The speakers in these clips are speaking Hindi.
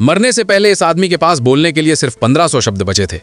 मरने से पहले इस आदमी के पास बोलने के लिए सिर्फ 1500 शब्द बचे थे।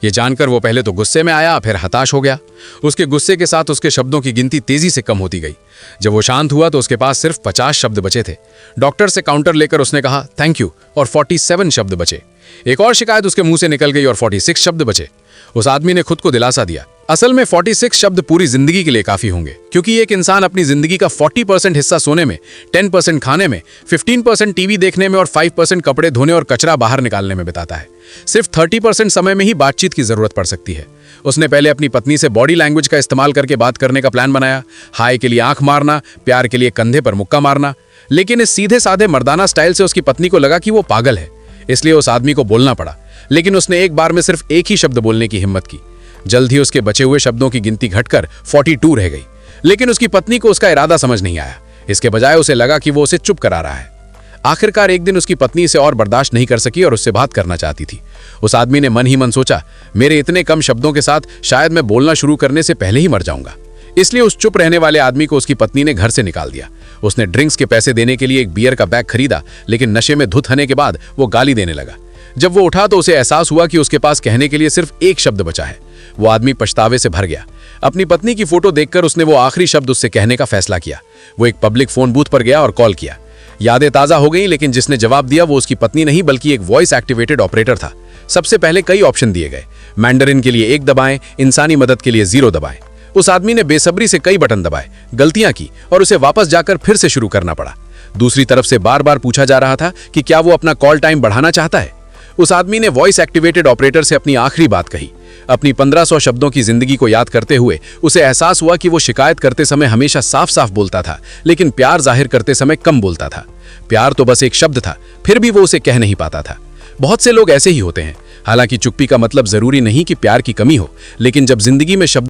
ये जानकर वो पहले तो गुस्से में आया, फिर हताश हो गया। उसके गुस्से के साथ उसके शब्दों की गिनती तेजी से कम होती गई। जब वो शांत हुआ तो उसके पास सिर्फ 50 शब्द बचे थे। डॉक्टर से काउंटर लेकर उसने कहा थैंक यू और 47 शब्द बचे। एक और शिकायत उसके मुंह से निकल गई और 46 शब्द बचे। उस आदमी ने खुद को दिलासा दिया, असल में 46 शब्द पूरी जिंदगी के लिए काफी होंगे, क्योंकि एक इंसान अपनी जिंदगी का 40% हिस्सा सोने में, 10% खाने में, 15% टीवी देखने में और 5% कपड़े धोने और कचरा बाहर निकालने में बिताता है। सिर्फ 30% समय में ही बातचीत की जरूरत पड़ सकती है। उसने पहले अपनी पत्नी से बॉडी लैंग्वेज का इस्तेमाल करके बात करने का प्लान बनाया, हाय के लिए आंख मारना, प्यार के लिए कंधे पर मुक्का मारना। लेकिन इस सीधे साधे मर्दाना स्टाइल से उसकी पत्नी को लगा कि वो पागल है, इसलिए उस आदमी को बोलना पड़ा। लेकिन उसने एक बार में सिर्फ एक ही शब्द बोलने की हिम्मत की। जल्द ही उसके बचे हुए शब्दों की गिनती घटकर 42 रह गई। लेकिन उसकी पत्नी को उसका इरादा समझ नहीं आया। इसके बजाय उसे लगा कि वो उसे चुप करा रहा है। आखिरकार एक दिन उसकी पत्नी इसे और बर्दाश्त नहीं कर सकी और उससे बात करना चाहती थी। उस आदमी ने मन ही मन सोचा, मेरे इतने कम शब्दों के साथ शायद मैं बोलना शुरू करने से पहले ही मर जाऊंगा। इसलिए उस चुप रहने वाले आदमी को उसकी पत्नी ने घर से निकाल दिया। उसने ड्रिंक्स के पैसे देने के लिए एक बियर का बैग खरीदा, लेकिन नशे में धुत होने के बाद वो गाली देने लगा। जब वो उठा तो उसे एहसास हुआ कि उसके पास कहने के लिए सिर्फ एक शब्द बचा है। वो आदमी पछतावे से भर गया। अपनी पत्नी की फोटो देखकर उसने वो आखिरी शब्द उससे कहने का फैसला किया। वो एक पब्लिक फोन बूथ पर गया और कॉल किया। यादें ताजा हो गईं, लेकिन जिसने जवाब दिया वो उसकी पत्नी नहीं बल्कि एक वॉइस एक्टिवेटेड ऑपरेटर था। सबसे पहले कई ऑप्शन दिए गए। मैंडरिन के लिए 1 दबाएं, इंसानी मदद के लिए 0 दबाएं। उस आदमी ने बेसब्री से कई बटन दबाए, गलतियां की और उसे वापस जाकर फिर से शुरू करना पड़ा। दूसरी तरफ से बार बार पूछा जा रहा था कि क्या वो अपना कॉल टाइम बढ़ाना चाहता है। उस आदमी ने वॉइस एक्टिवेटेड ऑपरेटर से अपनी आखिरी बात कही। अपनी 1500 शब्दों की जिंदगी को याद करते हुए उसे एहसास हुआ कि वो शिकायत करते समय हमेशा साफ साफ बोलता था, लेकिन प्यार जाहिर करते समय कम बोलता था। प्यार तो बस एक शब्द था, फिर भी वो उसे कह नहीं पाता था। बहुत से लोग ऐसे ही होते हैं। हालांकि चुप्पी का मतलब जरूरी नहीं कि प्यार की कमी हो, लेकिन जब जिंदगी में शब्द